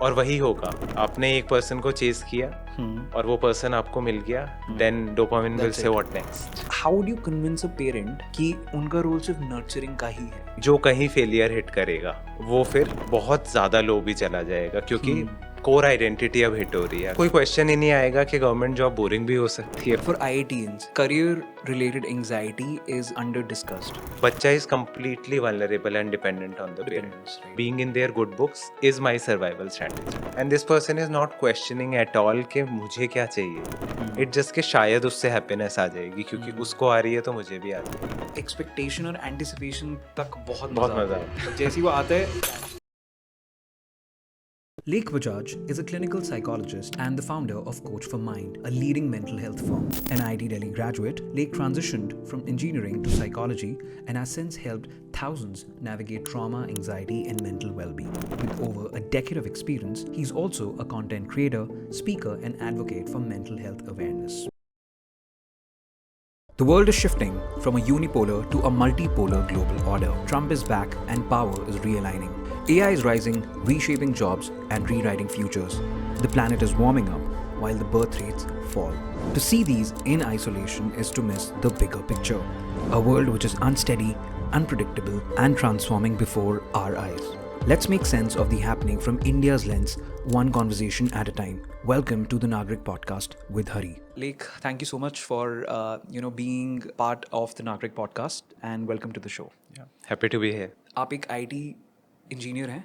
और वही होगा, आपने एक पर्सन को चेज किया और वो पर्सन आपको मिल गया, देन डोपामिन विल That's से it. What next. How do you convince a parent कि उनका रोल सिर्फ नर्चरिंग का ही है? जो कहीं फेलियर हिट करेगा वो फिर बहुत ज्यादा लो भी चला जाएगा, क्योंकि कोर आइडेंटिटी अब हिट हो रही है। कोई क्वेश्चन ही नहीं आएगा कि गवर्नमेंट जॉब बोरिंग भी हो सकती है। For IITians, career-related anxiety is under-discussed. बच्चा is completely vulnerable and dependent on the parents. right. Being in their good books is my survival strategy. And this person is not questioning at all कि मुझे क्या चाहिए। It just कि शायद उससे happiness आ जाएगी, क्योंकि उसको आ रही है तो मुझे भी आ रही है। Expectation और anticipation तक बहुत बहुत मजा मजा आता है। जैसे ही वो आता है। Lake Bajaj is a clinical psychologist and the founder of Coach for Mind, a leading mental health firm. An IIT Delhi graduate, Lake transitioned from engineering to psychology and has since helped thousands navigate trauma, anxiety, and mental well-being. With over a decade of experience, he's also a content creator, speaker, and advocate for mental health awareness. The world is shifting from a unipolar to a multipolar global order. Trump is back and power is realigning. AI is rising, reshaping jobs and rewriting futures. The planet is warming up while the birth rates fall. To see these in isolation is to miss the bigger picture. A world which is unsteady, unpredictable, and transforming before our eyes. Let's make sense of the happening from India's lens, one conversation at a time. Welcome to the Nagrik podcast with Hari. Lake, thank you so much for being part of the Nagrik podcast and welcome to the show. Yeah. Happy to be here. आप एक IT engineer हैं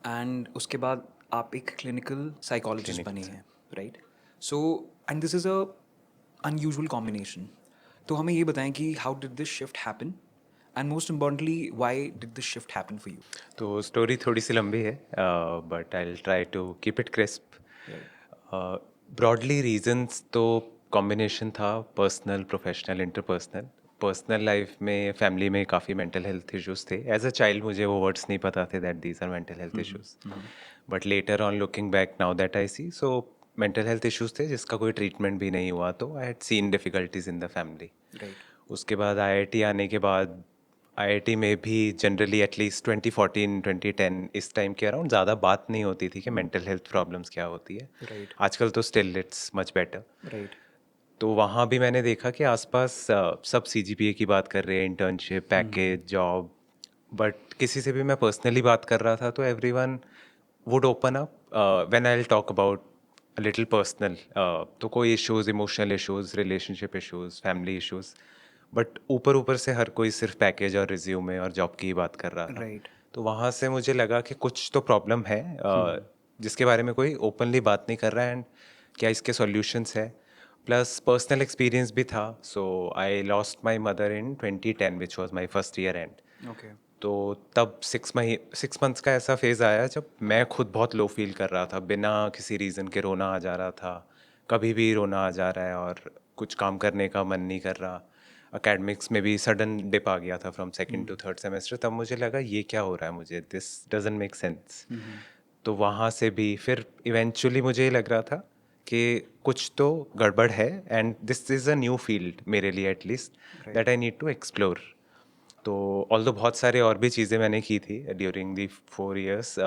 and उसके बाद आप एक clinical psychologist बने हैं, right? So and this is a unusual combination. तो हमें ये बताएं कि how did this shift happen and most importantly why did this shift happen for you? तो स्टोरी थोड़ी सी लंबी है, but I will try to keep it crisp. Broadly reasons तो कॉम्बिनेशन था, personal, professional, interpersonal. Personal life में, family में काफ़ी मेंटल हेल्थ इश्यूज थे. एज अ चाइल्ड मुझे वो वर्ड्स नहीं पता थे that these are mental health issues, but later on looking back now that I see, so mental health issues थे जिसका कोई ट्रीटमेंट भी नहीं हुआ. तो I had seen difficulties in the family. उसके बाद आईआईटी आने के बाद आईआईटी में भी जनरली एटलीस्ट 2014 2010 इस टाइम के अराउंड ज़्यादा बात नहीं होती थी कि मेंटल हेल्थ प्रॉब्लम्स क्या होती है. आजकल तो स्टिल इट्स मच बेटर. तो वहाँ भी मैंने देखा कि आसपास सब सीजीपीए की बात कर रहे हैं, इंटर्नशिप, पैकेज, जॉब, बट किसी से भी मैं पर्सनली बात कर रहा था तो everyone would open up when I will talk about a little personal. तो कोई issues, emotional issues, relationship issues, family issues, but ऊपर ऊपर से हर कोई सिर्फ पैकेज और रिज्यूमे और जॉब की ही बात कर रहा था. तो वहाँ से मुझे लगा कि कुछ तो प्रॉब्लम है जिसके बारे में कोई ओपनली बात नहीं कर रहा है, एंड क्या इसके सॉल्यूशंस है. प्लस पर्सनल एक्सपीरियंस भी था. So I lost my mother in 2010 which was my first year end. तो तब 6 मंथ्स का ऐसा फेज़ आया जब मैं खुद बहुत लो फील कर रहा था, बिना किसी रीज़न के रोना आ जा रहा था. कभी भी रोना आ जा रहा है और कुछ काम करने का मन नहीं कर रहा. अकेडमिक्स में भी सडन डिप आ गया था from second to third semester. तब मुझे लगा ये क्या हो रहा है, मुझे दिस डजंट मेक सेंस. तो वहाँ से भी फिर इवेंचुअली मुझे ये लग रहा था कि कुछ तो गड़बड़ है, and this is a new field मेरे लिए at least, that I need to explore. तो ऑल्दो बहुत सारे और भी चीज़ें मैंने की थी during the 4 years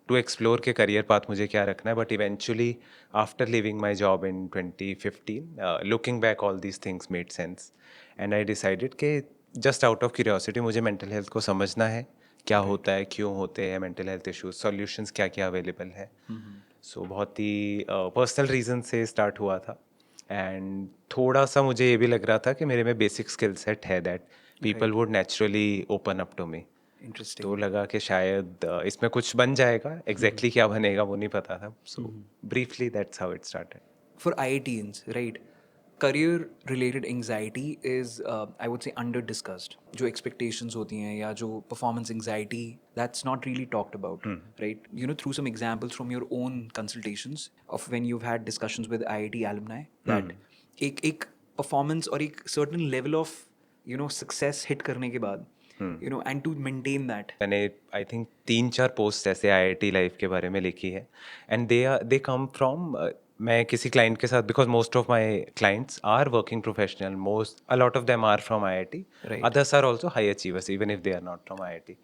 to explore के करियर पाथ मुझे क्या रखना है. But eventually after leaving my job in 2015, looking back all these things made sense, and I decided कि जस्ट आउट ऑफ क्यूरियोसिटी मुझे मेंटल हेल्थ को समझना है, क्या होता है, क्यों होते हैं मेंटल हेल्थ इश्यूज, सॉल्यूशंस क्या क्या अवेलेबल है. सो बहुत ही पर्सनल रीज़न से स्टार्ट हुआ था. एंड थोड़ा सा मुझे ये भी लग रहा था कि मेरे में बेसिक स्किल सेट है that people would naturally open up to me. तो लगा कि शायद इसमें कुछ बन जाएगा. एग्जैक्टली क्या बनेगा वो नहीं पता था. So briefly that's how it started. For IITians, right? Career related anxiety is I would say under discussed. जो expectations होती हैं या जो performance anxiety, that's not really talked about, right? You know, through some examples from your own consultations of when you've had discussions with IIT alumni, that एक performance और एक certain level of success hit करने के बाद, and to maintain that. मैंने I think 3-4 post ऐसे IIT life के बारे में लिखी है, एंड दे कम फ्रॉम, मैं किसी क्लाइंट के साथ, because most of my clients are working professional, most a lot of them are from IIT, others are also high achievers even if they are not from IIT.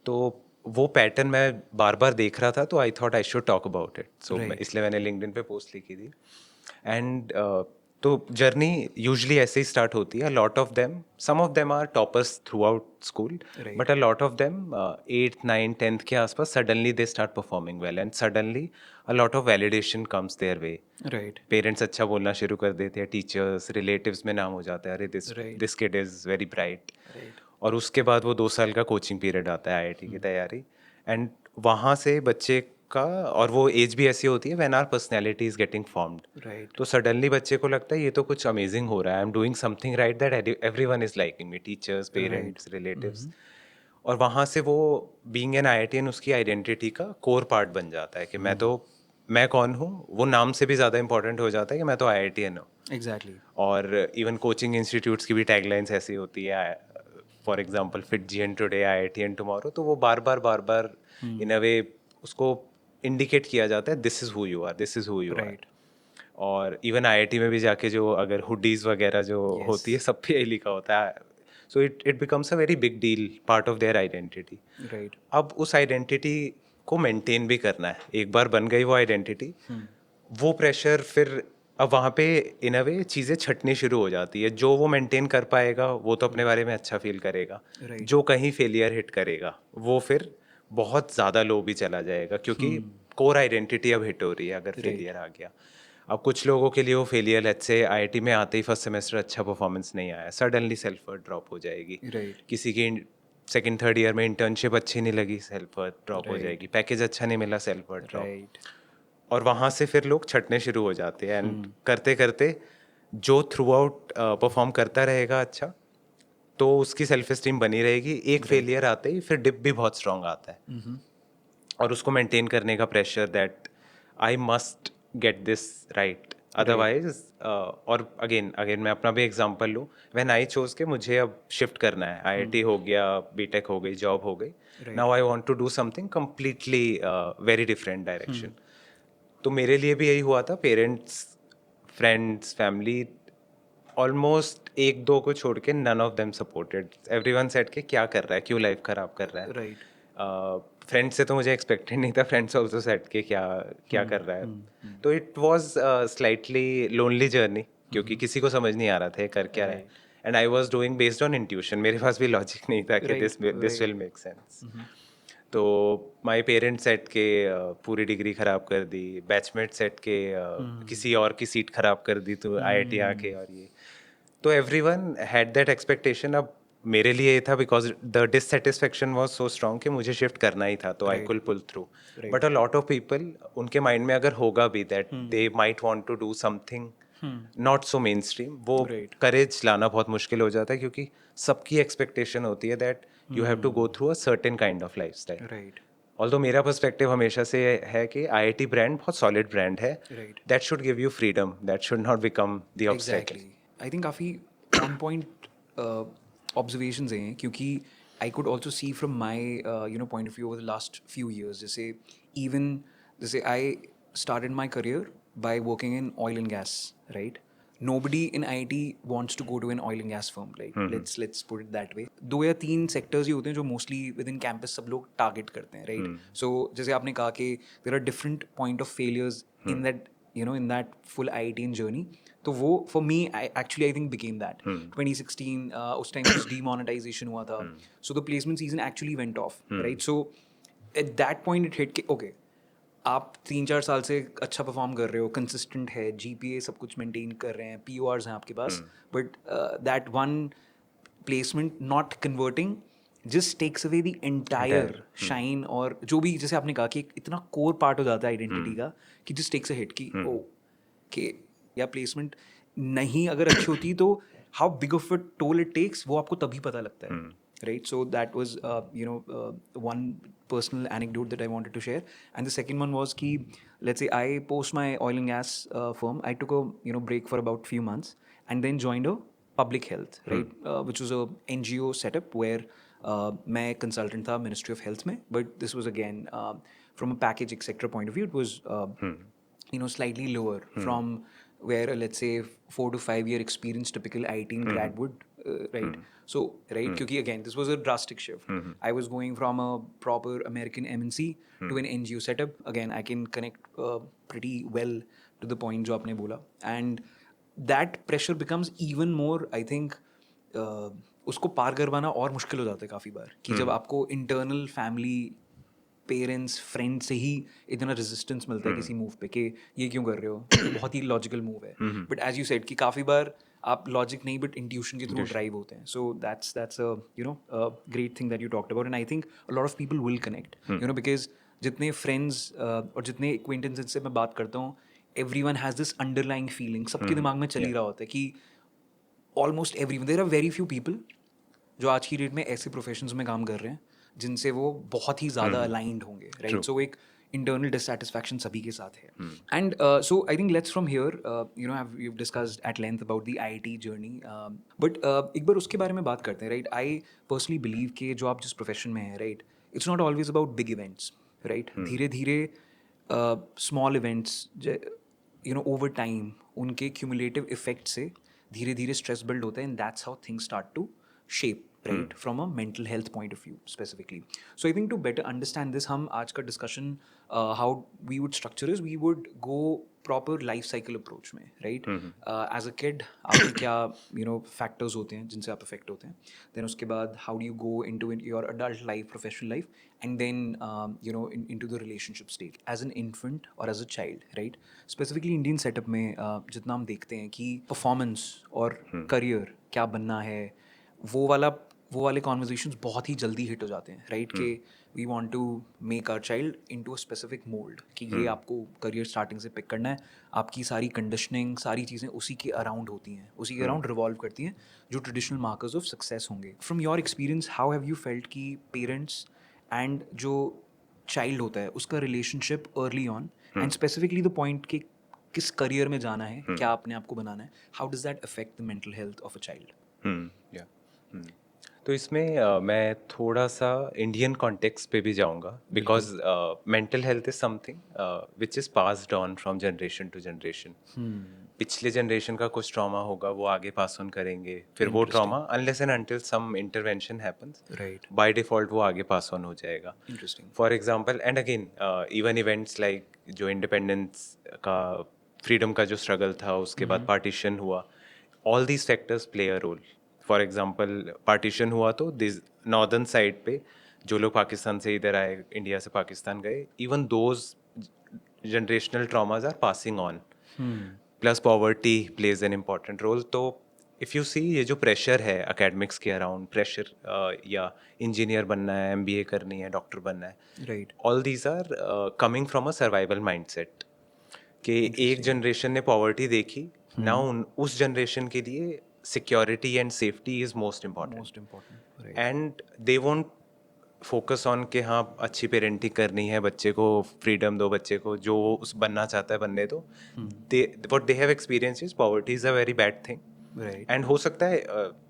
तो वो pattern मैं बार बार देख रहा था, तो I thought I should talk about it. So Right. इसलिए मैंने LinkedIn पे पोस्ट लिखी थी. एंड तो जर्नी यूजली ऐसे ही स्टार्ट होती है. Lot of them, some of them are toppers throughout school, Right. But a lot of them 8th 9th 10th के आसपास suddenly they start performing well, and suddenly a lot of validation comes their way. Right. Parents अच्छा बोलना शुरू कर देते हैं, teachers, relatives में नाम हो जाता है, अरे this Right. This kid is very bright. Right. और उसके बाद वो 2 साल का कोचिंग पीरियड आता है आईआईटी की तैयारी. एंड वहाँ से बच्चे का, और वो एज भी ऐसी होती है when our personality is getting formed. Right. तो सडनली बच्चे को लगता है ये तो कुछ अमेजिंग हो रहा है, आई am doing something right, that everyone is liking me, teachers, parents, relatives. और वहाँ से वो बीइंग एन आईआईटीएन उसकी आइडेंटिटी का कोर पार्ट बन जाता है कि मैं कौन हूँ. वो नाम से भी ज़्यादा इंपॉर्टेंट हो जाता है कि मैं तो आईआईटीएन हूँ. Exactly. और इवन कोचिंग इंस्टीट्यूट्स की भी टैगलाइंस ऐसी होती है, for example FIITJEE today IITian tomorrow. तो वो बार बार इन अ वे उसको इंडिकेट किया जाता है, this is who you are, this is who you are. Right. और इवन आईआईटी में भी जाके जो अगर हुडीज वगैरह जो Yes. होती है, सब पे यही लिखा होता है. So it becomes a very big deal, part of their identity. Right. अब उस आइडेंटिटी को मेंटेन भी करना है. एक बार बन गई वो आइडेंटिटी, वो प्रेशर फिर अब वहाँ पे इन अ वे चीज़ें छटनी शुरू हो जाती है. जो वो मेंटेन कर पाएगा वो तो अपने बारे में अच्छा फील करेगा. Right. जो कहीं फेलियर हिट करेगा वो फिर बहुत ज़्यादा लो भी चला जाएगा, क्योंकि कोर आइडेंटिटी अब हिट हो रही है अगर फेलियर आ गया. अब कुछ लोगों के लिए वो फेलियर, लेट्स से आईआईटी में आते ही फर्स्ट सेमेस्टर अच्छा परफॉर्मेंस नहीं आया, सडनली सेल्फ वर्थ ड्रॉप हो जाएगी. Right. किसी की सेकंड थर्ड ईयर में इंटर्नशिप अच्छी नहीं लगी, सेल्फ वर्थ ड्रॉप हो Right. जाएगी. पैकेज अच्छा नहीं मिला, सेल्फ वर्थ ड्रॉप. Right. और वहाँ से फिर लोग छटने शुरू हो जाते हैं. एंड करते करते जो थ्रू आउट परफॉर्म करता रहेगा अच्छा, तो उसकी सेल्फ एस्टीम बनी रहेगी. एक फेलियर आते ही फिर डिप भी बहुत स्ट्रांग आता है, और उसको मेंटेन करने का pressure, that I must get this right, otherwise. और अगेन मैं अपना भी एग्जांपल लूँ. व्हेन आई चोज के मुझे अब शिफ्ट करना है, आईआईटी हो गया, बीटेक हो गई, जॉब हो गई, now I want to do something completely very different direction. तो मेरे लिए भी यही हुआ था. पेरेंट्स, फ्रेंड्स, फैमिली, ऑलमोस्ट एक दो को छोड़ के none of them supported. Everyone said के क्या कर रहा है, क्यों लाइफ खराब कर रहा है. Right. फ्रेंड्स से तो मुझे एक्सपेक्टेड नहीं था. फ्रेंड्स ऑल्सो सेड के क्या कर रहा है. तो it was slightly lonely journey, क्योंकि किसी को समझ नहीं आ रहा था ये कर क्या रहा है. And I was doing based on intuition. मेरे पास भी लॉजिक नहीं था कि दिस विल मेक सेंस. तो माई पेरेंट्स सेट के पूरी डिग्री ख़राब कर दी, बैचमेट सेट के किसी और की सीट ख़राब कर दी तो आईआईटी आके. और ये तो एवरीवन हैड दैट एक्सपेक्टेशन. अब मेरे लिए ये था because the dissatisfaction was so strong कि मुझे शिफ्ट करना ही था, तो I could pull through. But a lot of people, उनके माइंड में अगर होगा भी that they might want to do something not so mainstream, वो करेज लाना बहुत मुश्किल हो जाता है, क्योंकि सबकी एक्सपेक्टेशन होती है that you have to go through a certain kind of lifestyle. Right. Although मेरा पर्सपेक्टिव हमेशा से है कि आईआईटी ब्रांड बहुत सॉलिड ब्रांड है, Right. That should give you freedom, that should not become the obstacle. Exactly. I think काफ़ी on point observations हैं, क्योंकि I could also see from my point of view over the last few years. जैसे I started my career by working in oil and gas, right? Nobody in IIT wants to go to an oil and gas firm. Like let's put it that way. 2 या 3 sectors ही होते हैं जो mostly with in campus सब लोग target करते हैं, right? सो जैसे आपने कहा कि there are different point of failures in that full IITian journey. तो वो for me I think became that 2016 उस टाइम कुछ डीमोनेटाइजेशन हुआ था, so the placement season actually went off, right? So at that point it hit के okay, आप 3-4 साल से अच्छा परफॉर्म कर रहे हो, कंसिस्टेंट है, GPA सब कुछ मेंटेन कर रहे हैं, PORs हैं आपके पास, but that one placement not converting just takes away the entire shine. और जो भी जैसे आपने कहा कि इतना कोर पार्ट हो जाता है आइडेंटिटी का कि जस्ट टेक्स अ हिट कि ओ के या प्लेसमेंट नहीं अगर अच्छी होती तो how big of a toll it takes वो आपको तभी पता लगता है, right? So that was one personal anecdote that I wanted to share. And the second one was ki, let's say I post my oil and gas firm, I took a break for about few months and then joined a public health, right? Which was a NGO setup where मैं consultant था Ministry of Health में, but this was again from a package etc point of view, it was slightly lower from where let's say 4 to 5 year experience typical IIT grad would right? So right, क्योंकि again this was a drastic shift. I was going from a proper American MNC to an NGO setup. Again, I can connect pretty well to the point जो आपने बोला, and that pressure becomes even more, I think, उसको पार करवाना और मुश्किल हो जाता है काफ़ी बार, कि जब आपको इंटरनल फैमिली, पेरेंट्स, फ्रेंड से ही इतना रेजिस्टेंस मिलता है किसी मूव पे कि ये क्यों कर रहे हो, ये बहुत ही लॉजिकल मूव है, बट एज यू सेड कि काफ़ी बार आप लॉजिक नहीं बट इंट्यूशन के थ्रू ड्राइव होते हैं. So that's a great thing that you talked about, and I think a lot of people will connect, because जितने फ्रेंड्स और जितने एक्वेंटेंसेस से मैं बात करता हूँ, everyone has this underlying feeling, सबके दिमाग में चल ही रहा होता है कि almost every, there are very few people जो आज की डेट में ऐसे प्रोफेशंस में काम कर रहे हैं जिनसे वो बहुत ही ज़्यादा अलाइंड होंगे, राइट? सो एक इंटरनल डिससेटिस्फैक्शन सभी के साथ है. And so I think let's from here, you discussed at length about the IIT journey, but एक बार उसके बारे में बात करते हैं, राइट? आई पर्सनली बिलीव कि जो आप जिस प्रोफेशन में हैं, right, it's not always about big events, right? धीरे धीरे स्मॉल इवेंट्स, ओवर टाइम उनके क्यूमुलेटिव इफेक्ट से धीरे धीरे स्ट्रेस बिल्ड होता है, and that's how things start to shape, right? From a mental health point of view specifically. So I think to better understand this, हम आज का discussion how we would structure is we would go proper life cycle approach में, right? As a kid आपके क्या factors होते हैं जिनसे आप affect होते हैं, then उसके बाद how do you go into your adult life, professional life, and then into the relationship stage as an infant or as a child, right? Specifically Indian setup में जितना हम देखते हैं कि performance और career क्या बनना है, वो वाले कॉन्वर्जेशंस बहुत ही जल्दी हिट हो जाते हैं, राइट? कि we want to make our child into a specific mould, कि ये आपको करियर स्टार्टिंग से पिक करना है, आपकी सारी कंडीशनिंग, सारी चीज़ें उसी के अराउंड होती हैं, उसी के अराउंड रिवॉल्व करती हैं जो ट्रेडिशनल मार्कर्स ऑफ सक्सेस होंगे. From your experience, how have you felt कि पेरेंट्स एंड जो चाइल्ड होता है उसका relationship early on, and specifically the point कि किस करियर में जाना है, क्या अपने आप को बनाना है, how does that affect the mental health of a child? तो इसमें मैं थोड़ा सा इंडियन कॉन्टेक्स्ट पे भी जाऊंगा, because mental health is something which is passed on from generation to generation. पिछले जनरेशन का कुछ ट्रॉमा होगा, वो आगे पास ऑन करेंगे, फिर वो trauma unless and until some intervention happens, right, by default वो आगे पास ऑन हो जाएगा. Interesting. For example, and again even events like जो इंडिपेंडेंस का, फ्रीडम का जो स्ट्रगल था, उसके बाद पार्टीशन हुआ, all these factors play a role. For example, partition हुआ तो दिस नॉर्दर्न साइड पे जो लोग पाकिस्तान से इधर आए, इंडिया से पाकिस्तान गए, even those generational traumas are passing on. Plus poverty plays an important role. तो इफ़ यू सी, ये जो प्रेशर है एकेडमिक्स के अराउंड, प्रेशर या इंजीनियर बनना है, MBA करनी है, डॉक्टर बनना है, right, all these are coming from a survival mindset. कि एक जनरेशन ने पॉवर्टी देखी, नाउ उस जनरेशन के लिए security and safety is most important, and they won't focus on कि हाँ अच्छी पेरेंटिंग करनी है, बच्चे को फ्रीडम दो, बच्चे को जो उस बनना चाहता है बनने दो. They what they have experience is poverty is a very bad thing. Right, and हो सकता है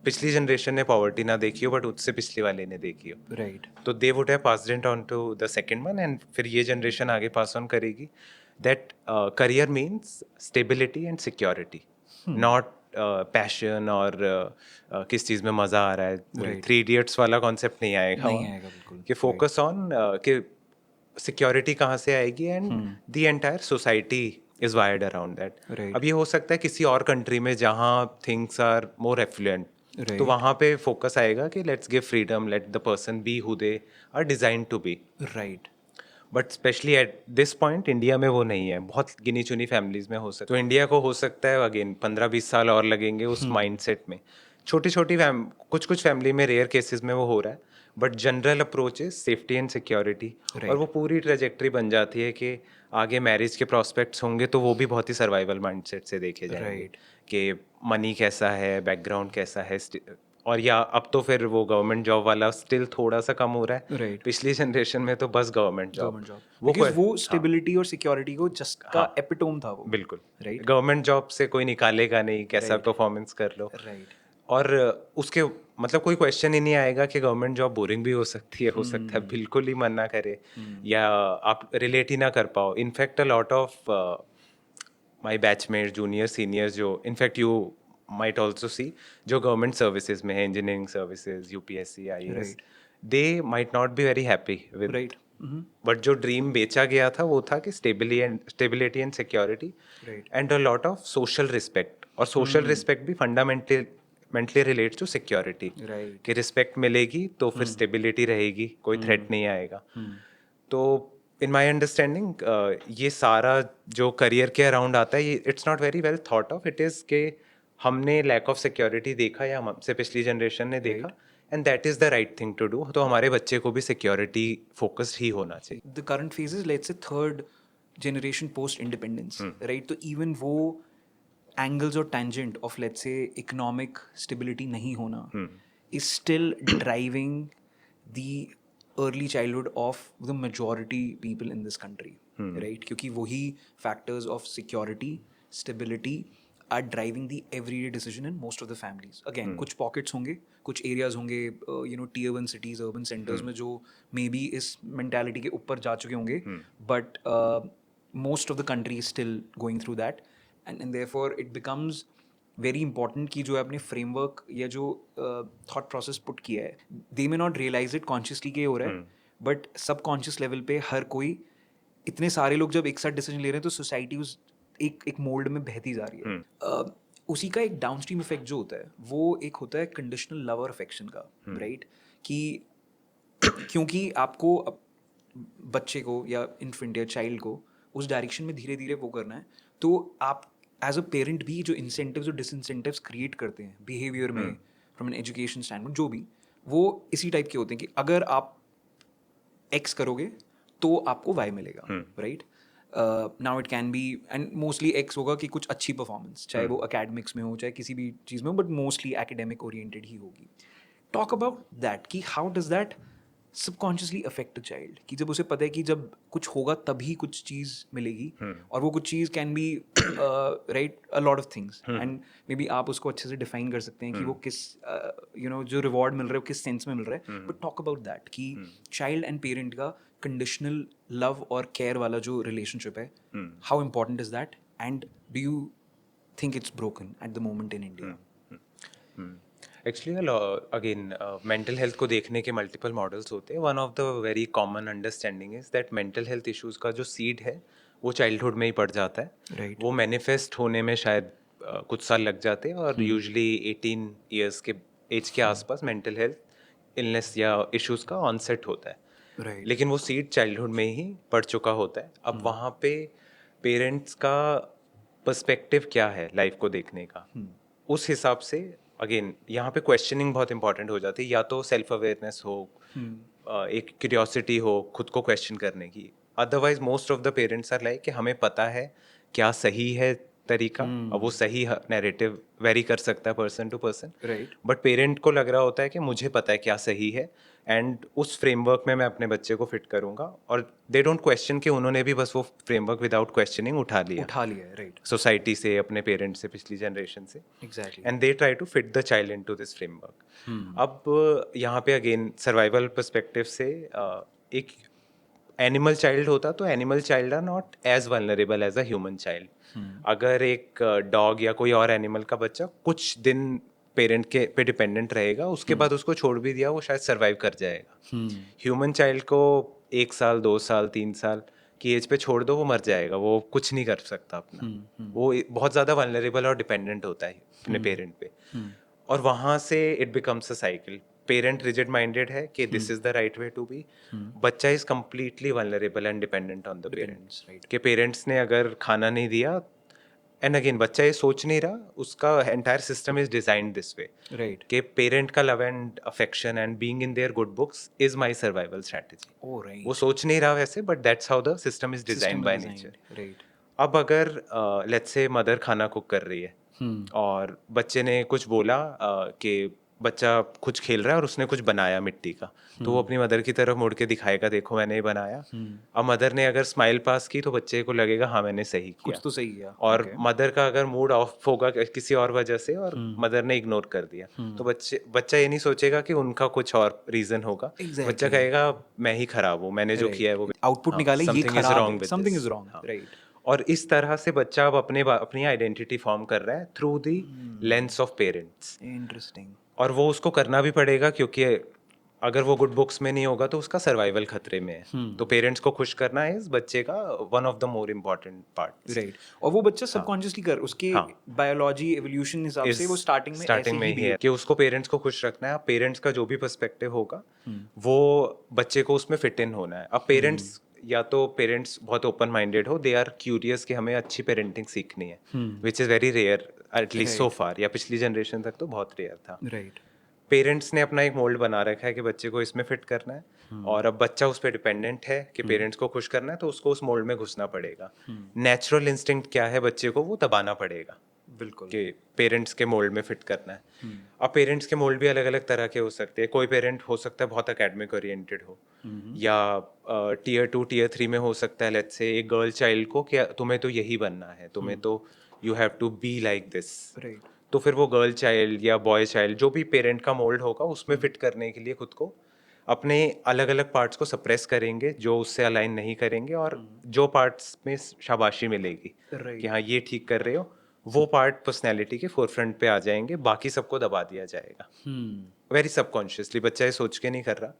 पिछली जनरेशन ने पॉवर्टी ना देखी हो, बट उससे पिछले वाले ने देखी हो, राइट, तो they would have passed it on to the second one, and फिर ये जनरेशन आगे पास ऑन करेगी. That career means stability and security, not passion और किस चीज़ में मज़ा आ रहा है. Right. 3 Idiots वाला कॉन्सेप्ट नहीं आएगा बिल्कुल. कि फोकस ऑन कि सिक्योरिटी कहाँ से आएगी, and the entire society is wired around that. Right. अब ये हो सकता है किसी और कंट्री में जहाँ things are more affluent, Right. तो वहाँ पे फोकस आएगा कि let's give freedom, let the person be who they are design to be. Right, but specially at this point India में वो नहीं है, बहुत गिनी चुनी फैमिलीज में हो सकता है. तो इंडिया को हो सकता है अगेन 15-20 साल और लगेंगे उस माइंडसेट में. छोटी छोटी कुछ फैमिली में रेयर केसेस में वो हो रहा है, but general approach is safety and security. और वो पूरी ट्रेजेक्ट्री बन जाती है कि आगे मैरिज के प्रॉस्पेक्ट्स होंगे तो वो भी बहुत ही सर्वाइवल माइंडसेट से देखे जाएंगे कि मनी कैसा है, बैकग्राउंड कैसा है, और या अब तो फिर वो गवर्नमेंट जॉब वाला स्टिल थोड़ा सा कम हो रहा है. Right. पिछली जनरेशन में तो बस गवर्नमेंट जॉब, वो स्टेबिलिटी और सिक्योरिटी को जस्ट का एपिटोम था वो. बिल्कुल. Right. गवर्नमेंट जॉब से कोई निकालेगा नहीं, कैसा परफॉर्मेंस कर लो. राइट, और उसके मतलब कोई क्वेश्चन ही नहीं आएगा कि गवर्नमेंट जॉब बोरिंग भी हो सकती है, हो सकता है बिल्कुल ही मन ना करे, या आप रिलेट ही ना कर पाओ. In fact a lot of my batchmate, junior, seniors जो in fact you might also see जो गवर्नमेंट सर्विसेज में है, engineering services, UPSC, IAS, they might not be very happy with, Right. But जो ड्रीम बेचा गया था वो था कि stability and security Right. And a lot of social respect, और सोशल रिस्पेक्ट भी fundamentally relates to security, Right. कि रिस्पेक्ट मिलेगी तो फिर स्टेबिलिटी रहेगी, कोई थ्रेट नहीं आएगा. तो इन माई अंडरस्टैंडिंग ये सारा जो करियर के अराउंड आता है, ये it's not very well thought of. It is के हमने लैक ऑफ सिक्योरिटी देखा या हमसे पिछली जनरेशन ने देखा, and that is the right thing to do. तो हमारे बच्चे को भी सिक्योरिटी फोकस्ड ही होना चाहिए. The current phase is, let's say, third generation post independence, right? तो even वो angles or tangent of, let's say, economic stability नहीं होना is still driving the early childhood of the majority people in this country, right? क्योंकि वही factors of security, stability are driving the everyday decision in most of the families. Again, कुछ pockets होंगे, कुछ areas होंगे, tier 1 cities, urban centers में जो maybe इस mentality के ऊपर जा चुके होंगे, but most of the country is still going through that, and therefore it becomes very important कि जो आपने framework या जो thought process put किया है, they may not realize it consciously कि ये हो रहा है, but subconscious level पे हर कोई, इतने सारे लोग जब एक साथ डिसीजन ले रहे हैं तो सोसाइटी उस एक मोल्ड में बहती जा रही है. उसी का एक डाउनस्ट्रीम इफेक्ट जो होता है वो एक होता है कंडीशनल लव और अफेक्शन का, राइट? कि क्योंकि आपको बच्चे को या इन्फेंट या चाइल्ड को उस डायरेक्शन में धीरे धीरे वो करना है, तो आप एज अ पेरेंट भी जो इंसेंटिव्स और डिसइंसेंटिव्स क्रिएट करते हैं बिहेवियर में, फ्रॉम एन एजुकेशन स्टैंडपॉइंट, जो भी वो इसी टाइप के होते हैं कि अगर आप एक्स करोगे तो आपको वाई मिलेगा, right? Now it can B, and mostly x होगा कि कुछ अच्छी परफॉर्मेंस, चाहे वो अकेडमिक्स में हो चाहे किसी भी चीज़ में हो, बट मोस्टली एकेडमिक ओरिएंटेड ही होगी. टॉक अबाउट दैट कि how does that subconsciously affect a child, कि जब उसे पता है कि जब कुछ होगा तभी कुछ चीज़ मिलेगी, और वो कुछ चीज़ can be right a lot of things, and maybe आप उसको अच्छे से डिफाइन कर सकते हैं कि वो किस जो रिवॉर्ड मिल रहा है वो किस सेंस में मिल रहा है. बट टॉक अबाउट दैट कि चाइल्ड एंड पेरेंट का कंडीशनल लव और केयर वाला जो रिलेशनशिप है, how important is that, and do you think it's broken at the moment in India? Actually again mental health को देखने के मल्टीपल मॉडल्स होते हैं. One of the very common understanding is that mental health issues का जो seed है वो childhood में ही पड़ जाता है. Right. वो मैनिफेस्ट होने में शायद कुछ साल लग जाते हैं, और यूजुअली 18 ईयर्स के एज के आसपास मेंटल हेल्थ इलनेस या इश्यूज का ऑनसेट होता है. Right. लेकिन वो सीड चाइल्डहुड में ही पड़ चुका होता है. अब वहाँ पे पेरेंट्स का पर्सपेक्टिव क्या है लाइफ को देखने का, उस हिसाब से अगेन यहाँ पे क्वेश्चनिंग बहुत इंपॉर्टेंट हो जाती है. या तो सेल्फ अवेयरनेस हो, एक क्यूरियोसिटी हो खुद को क्वेश्चन करने की. Otherwise most of the parents are like कि हमें पता है क्या सही है तरीका. अब वो सही नैरेटिव वेरी कर सकता है person to person, Right. But parent को लग रहा होता है कि मुझे पता है क्या सही है, एंड उस फ्रेमवर्क में मैं अपने बच्चे को फिट करूंगा. और दे डोंट क्वेश्चन कि उन्होंने भी बस वो फ्रेमवर्क विदाउट क्वेश्चनिंग उठा लिया है, राइट? सोसाइटी से, अपने पेरेंट्स से, पिछली जनरेशन से, exactly. And they try to fit the child into this framework. अब यहाँ पे अगेन सर्वाइवल पर्सपेक्टिव से एक एनिमल चाइल्ड होता तो animal child are not as vulnerable as a human child. अगर एक डॉग या कोई और एनिमल का बच्चा कुछ दिन पेरेंट के पे डिपेंडेंट रहेगा, उसके बाद उसको छोड़ भी दिया वो शायद सर्वाइव कर जाएगा. ह्यूमन चाइल्ड को 1 साल 2 साल 3 साल की एज पे छोड़ दो, वो मर जाएगा, वो कुछ नहीं कर सकता अपना. वो बहुत ज़्यादा वल्नरेबल और डिपेंडेंट होता है अपने पेरेंट पे. और वहाँ से it becomes a cycle. Parent rigid minded है कि this is the right way to be. बच्चा is completely vulnerable and dependent on the parents. कि पेरेंट्स ने अगर खाना नहीं दिया, एंड अगेन बच्चा ये सोच नहीं रहा, उसका entire system is designed this way, right? कि पेरेंट का love and affection and being in their good books is my survival strategy. Oh right. वो सोच नहीं रहा वैसे, but that's how the system is designed by nature. Right. अब अगर let's से मदर खाना कुक कर रही है, और बच्चे ने कुछ बोला कि बच्चा कुछ खेल रहा है और उसने कुछ बनाया मिट्टी का, तो वो अपनी मदर की तरफ मुड़ के दिखाएगा, देखो मैंने ये बनाया. अब मदर ने अगर स्माइल पास की तो बच्चे को लगेगा हाँ मैंने सही किया, कुछ तो सही किया. और मदर का अगर मूड ऑफ होगा किसी और वजह से और मदर ने इग्नोर कर दिया, तो बच्चा ये नहीं सोचेगा कि उनका कुछ और रीजन होगा. बच्चा कहेगा मैं ही खराब हूँ, मैंने जो किया है वो आउटपुट निकाले, ये something is खराब wrong है, with something this. Is wrong, हाँ. राइट? और इस तरह से बच्चा अब अपनी आइडेंटिटी फॉर्म कर रहा है through the lens of parents. Interesting. और वो उसको करना भी पड़ेगा, क्योंकि अगर वो गुड बुक्स में नहीं होगा तो उसका सर्वाइवल खतरे में है। तो पेरेंट्स को खुश करना है इस बच्चे का one of the more important part. Right, और वो बच्चा सबकॉन्शियसली कर उसके हाँ। बायोलॉजी एवोल्यूशन हिसाब से वो स्टार्टिंग में ऐसे ही ही है behave कि उसको पेरेंट्स को खुश रखना है। पेरेंट्स का जो भी पर्सपेक्टिव होगा वो बच्चे को उसमें फिट इन होना है। अब पेरेंट्स या तो पेरेंट्स बहुत ओपन माइंडेड हो, दे आर क्यूरियस कि हमें अच्छी पेरेंटिंग सीखनी है, which is very rare at least so far, या पिछली जनरेशन तक तो बहुत रेयर था। राइट। पेरेंट्स ने अपना एक मोल्ड बना रखा है कि बच्चे को इसमें फिट करना है, और अब बच्चा उस पर डिपेंडेंट है कि पेरेंट्स को खुश करना है, तो उसको उस मोल्ड में घुसना पड़ेगा। नेचुरल इंस्टिंक्ट क्या है बच्चे को, वो दबाना पड़ेगा बिल्कुल। कि पेरेंट्स के मोल्ड में फिट करना है। अब पेरेंट्स के मोल्ड भी अलग अलग तरह के हो सकते हैं। कोई पेरेंट हो सकता है बहुत एकेडमिक ओरिएंटेड हो, या टीयर 2 टीयर 3 में हो सकता है लेट्स से एक गर्ल चाइल्ड को कि तुम्हें तो यही बनना है, तुम्हें तो you have to be like this. Right. तो फिर वो गर्ल चाइल्ड या बॉय चाइल्ड जो भी पेरेंट का मोल्ड होगा उसमें फिट करने के लिए खुद को अपने अलग अलग पार्ट्स को सप्रेस करेंगे जो उससे अलाइन नहीं करेंगे, और जो पार्ट्स में शाबाशी मिलेगी Right. कि हाँ ये ठीक कर रहे हो, वो पार्ट पर्सनैलिटी के फोरफ्रंट पे आ जाएंगे, बाकी सबको दबा दिया जाएगा वेरी सबकॉन्शियसली। बच्चा ये सोच के नहीं कर रहा,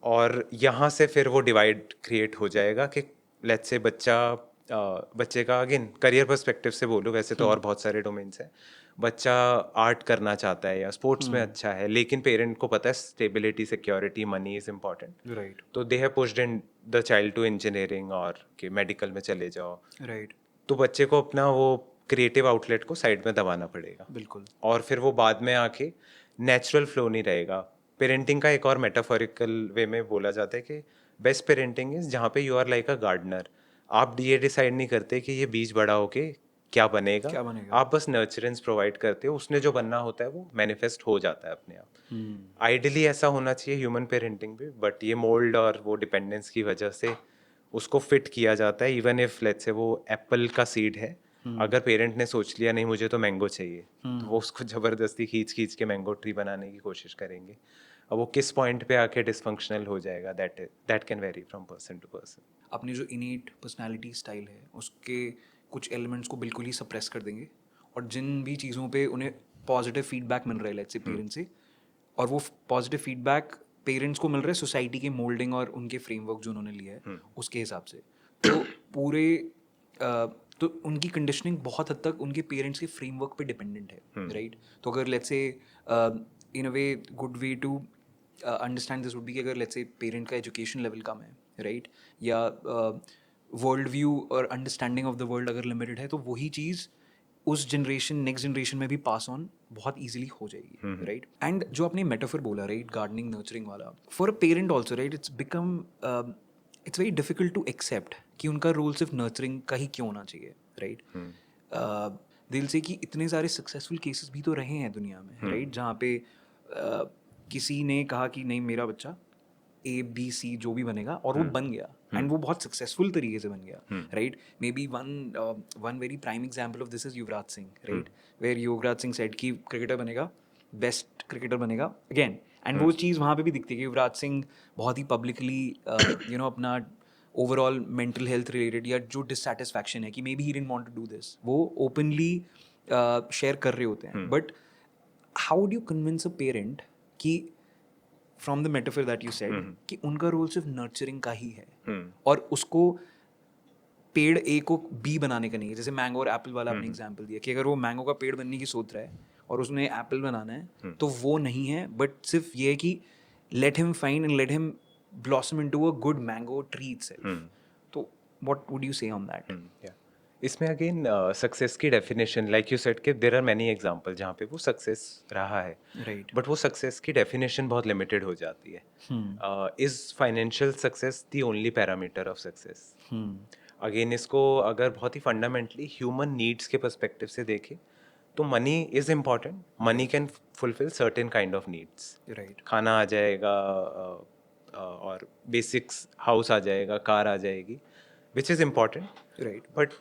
और यहाँ से फिर वो डिवाइड क्रिएट हो जाएगा कि लेट्स से बच्चे का अगेन करियर पर्सपेक्टिव से बोलो, वैसे तो और बहुत सारे डोमेन्स हैं। बच्चा आर्ट करना चाहता है या स्पोर्ट्स में अच्छा है, लेकिन पेरेंट को पता है stability, security, money is important, right. तो they have pushed in the child to engineering और कि मेडिकल में चले जाओ। राइट। तो बच्चे को अपना वो क्रिएटिव आउटलेट को साइड में दबाना पड़ेगा, बिल्कुल। और फिर वो बाद में आके नेचुरल फ्लो नहीं रहेगा। पेरेंटिंग का एक और मेटाफोरिकल वे में बोला जाता है कि बेस्ट पेरेंटिंग इज जहाँ पे you are like a gardener. आप ये डिसाइड नहीं करते कि ये बीज बड़ा होके क्या बनेगा, आप बस नर्चरेंस प्रोवाइड करते हो, उसने जो बनना होता है वो मैनिफेस्ट हो जाता है अपने आप। आइडियली ऐसा होना चाहिए ह्यूमन पेरेंटिंग भी, बट ये मोल्ड और वो डिपेंडेंस की वजह से उसको फिट किया जाता है। इवन इफ लेट्स से वो एप्पल का सीड है, अगर पेरेंट ने सोच लिया नहीं मुझे तो मैंगो चाहिए, तो वो उसको जबरदस्ती खींच खींच के मैंगो ट्री बनाने की कोशिश करेंगे। अब वो किस पॉइंट पे आके डिसफंक्शनल हो जाएगा, that can vary from person to person. अपनी जो इनीट पर्सनालिटी स्टाइल है उसके कुछ एलिमेंट्स को बिल्कुल ही सप्रेस कर देंगे, और जिन भी चीज़ों पे उन्हें पॉजिटिव फीडबैक मिल रहा है लेट्स से पेरेंट्स से, और वो पॉजिटिव फीडबैक पेरेंट्स को मिल रहा है सोसाइटी के मोल्डिंग और उनके फ्रेमवर्क जो उन्होंने लिया है उसके हिसाब से, तो पूरे तो उनकी कंडीशनिंग बहुत हद तक उनके पेरेंट्स के फ्रेमवर्क पे डिपेंडेंट है। राइट। तो अगर let's say in a way good way to understand this would be कि अगर लेट्स से पेरेंट का एजुकेशन लेवल कम है, राइट, या वर्ल्ड व्यू और अंडरस्टैंडिंग ऑफ द वर्ल्ड अगर लिमिटेड है, तो वही चीज़ उस जनरेशन नेक्स्ट जनरेशन में भी पास ऑन बहुत ईजिली हो जाएगी। राइट। एंड जो आपने मेटाफर बोला, राइट, गार्डनिंग नर्चरिंग वाला, for a parent also, right, it's very difficult to accept कि उनका रोल सिर्फ नर्चरिंग का ही क्यों होना चाहिए। राइट। दिल से कि इतने सारे सक्सेसफुल केसेस भी तो रहे हैं दुनिया में, राइट, जहाँ पे किसी ने कहा कि नहीं मेरा बच्चा ABC जो भी बनेगा, और वो बन गया, एंड वो बहुत सक्सेसफुल तरीके से बन गया। Right. Maybe one very prime example of this is Yuvraj Singh, right, where Yuvraj Singh said कि क्रिकेटर बनेगा, बेस्ट क्रिकेटर बनेगा अगेन, एंड वो चीज़ वहाँ पे भी दिखती है कि युवराज सिंह बहुत ही पब्लिकली अपना ओवरऑल मेंटल हेल्थ रिलेटेड या जो डिससेटिस्फैक्शन है कि maybe he didn't want to do this, वो ओपनली शेयर कर रहे होते हैं। But how do you convince a parent कि from the metaphor that you said कि उनका रोल सिर्फ नर्चरिंग का ही है, और उसको पेड़ A को B बनाने का नहीं है। जैसे मैंगो और एप्पल वाला आपने एग्जांपल दिया कि अगर वो मैंगो का पेड़ बनने की सोच रहा है और उसने एप्पल बनाना है, तो वो नहीं है, बट सिर्फ ये है कि let him find and let him blossom into a good mango tree itself. तो व्हाट वुड यू से ऑन दैट? इसमें अगेन सक्सेस की डेफिनेशन लाइक यू सेड कि देयर आर मेनी एग्जांपल जहाँ पे वो सक्सेस रहा है, राइट। बट वो सक्सेस की डेफिनेशन बहुत लिमिटेड हो जाती है। Is financial success the only parameter of success? Again इसको अगर बहुत ही फंडामेंटली ह्यूमन नीड्स के पर्सपेक्टिव से देखें तो money is important, money can fulfil certain kind of needs. Right. खाना आ जाएगा, और बेसिक्स हाउस आ जाएगा, कार आ जाएगी, which is important, Right. but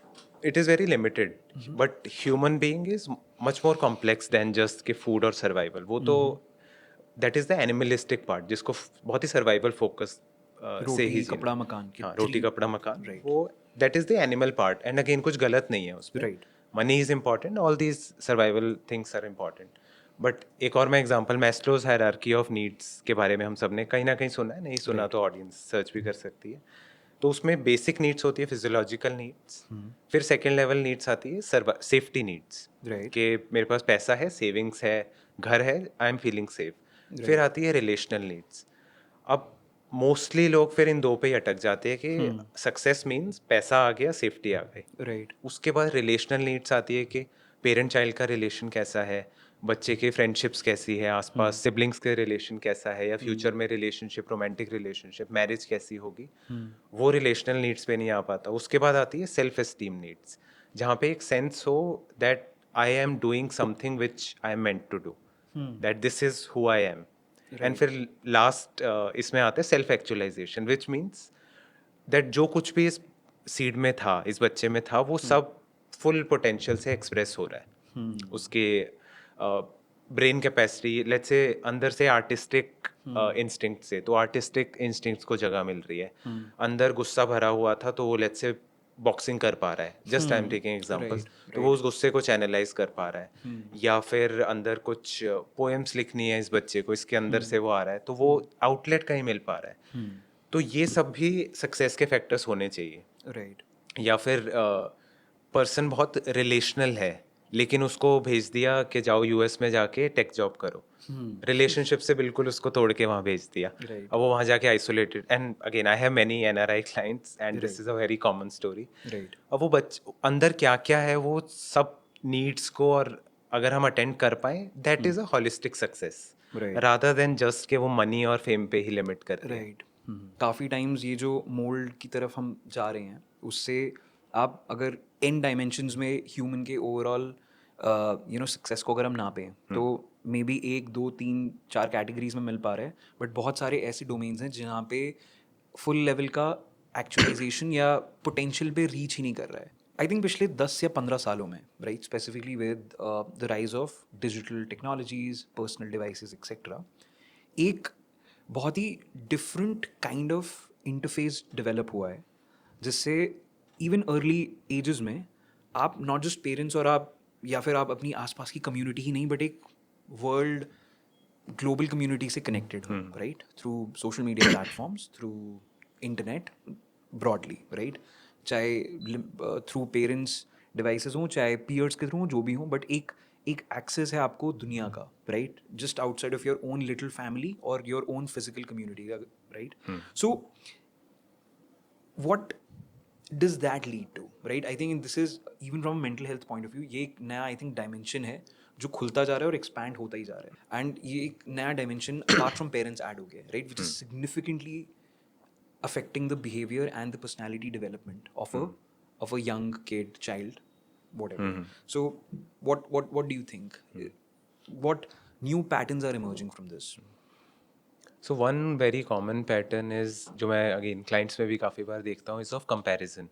it is very limited. But human being is much more complex than just कि food और survival. वो तो that is the animalistic part जिसको बहुत ही survival focus से ही रोटी जीना। कपड़ा मकान के हाँ, रोटी three- कपड़ा मकान, Right. वो that is the animal part, and again कुछ गलत नहीं है उसमें। Right. Money is important, all these survival things are important, but एक और मैं example Maslow's hierarchy of needs के बारे में हम सब ने कहीं ना कहीं सुना है, नहीं सुना तो ऑडियंस सर्च भी कर सकती है। तो उसमें बेसिक नीड्स होती है फिजियोलॉजिकल नीड्स, फिर सेकेंड लेवल नीड्स आती है सेफ्टी नीड्स, Right. कि मेरे पास पैसा है, सेविंग्स है, घर है, आई एम फीलिंग सेफ। फिर आती है रिलेशनल नीड्स। अब मोस्टली लोग फिर इन दो पे ही अटक जाते हैं कि सक्सेस मीन्स पैसा आ गया, सेफ्टी आ गई। Right. उसके बाद रिलेशनल नीड्स आती है कि पेरेंट चाइल्ड का रिलेशन कैसा है, बच्चे के फ्रेंडशिप्स कैसी है, आसपास सिबलिंग्स के रिलेशन कैसा है, या फ्यूचर में रिलेशनशिप, रोमांटिक रिलेशनशिप, मैरिज कैसी होगी, वो रिलेशनल नीड्स पे नहीं आ पाता। उसके बाद आती है सेल्फ एस्टीम नीड्स, जहाँ पे एक सेंस हो that I am doing something which I am meant to do, that this is who I am. And फिर लास्ट इसमें आता है self actualisation, which means that जो कुछ भी इस सीड में था, इस बच्चे में था, वो सब फुल पोटेंशियल से एक्सप्रेस हो रहा है। उसके ब्रेन कैपेसिटी, लेट्स से अंदर से आर्टिस्टिक इंस्टिंक्ट से, तो आर्टिस्टिक इंस्टिंक्ट्स को जगह मिल रही है। अंदर गुस्सा भरा हुआ था, तो वो लेट्स से बॉक्सिंग कर पा रहा है, just I am taking examples, तो वो उस गुस्से को चैनलाइज कर पा रहा है। या फिर अंदर कुछ पोएम्स लिखनी है इस बच्चे को, इसके अंदर से वो आ रहा है, तो वो आउटलेट कहीं मिल पा रहा है। तो ये सब भी सक्सेस के फैक्टर्स होने चाहिए। Right. या फिर पर्सन बहुत रिलेशनल है, लेकिन उसको भेज दिया कि जाओ यूएस में जाके टेक जॉब करो, रिलेशनशिप से बिल्कुल उसको तोड़ के वहाँ भेज दिया। Right. अब वो वहाँ जाके isolated, and again I have many NRI clients and this is a very common story. Right. अब वो अंदर क्या क्या है, वो सब नीड्स को और अगर हम अटेंड कर पाए, that is a holistic success, Right. Rather than just कि वो मनी और फेम पे ही लिमिट करते हैं। राइट काफ़ी टाइम्स ये जो मोल्ड की तरफ हम जा रहे हैं, उससे आप अगर इन डायमेंशंस में ह्यूमन के ओवरऑल सक्सेस को अगर हम नापें, तो मे बी 1 2 3 4 कैटेगरीज में मिल पा रहे हैं, बट बहुत सारे ऐसे डोमेन्स हैं जहाँ पे फुल लेवल का एक्चुअलाइजेशन या पोटेंशियल पे रीच ही नहीं कर रहा है। आई थिंक पिछले 10 या 15 सालों में, right, specifically with the rise of digital technologies, personal devices etcetera, एक बहुत ही different kind of interface develop हुआ है, जिससे इवन अर्ली एजेस में आप नॉट जस्ट पेरेंट्स और आप या फिर आप अपनी आसपास की कम्युनिटी ही नहीं, बट एक वर्ल्ड ग्लोबल कम्युनिटी से कनेक्टेड हो, right, through social media platforms, through internet broadly, right, चाहे थ्रू पेरेंट्स डिवाइसेस हों, चाहे पीयर्स के थ्रू हों, जो भी हों, बट एक एक्सेस है आपको दुनिया का, right, just outside of your own little family और your own physical community, right. So what does that lead to, right? I think this is even from a mental health point of view, ये एक नया I think dimension है जो खुलता जा रहा है और एक्सपैंड होता ही जा रहा है, एंड ये एक नया dimension apart from parents add हो गया, right, which is significantly affecting the behavior and the personality development of a young kid, child, whatever. So what do you think? What new patterns are emerging from this? So one very common pattern is, जो मैं again clients में भी काफ़ी बार देखता हूँ, is of comparison.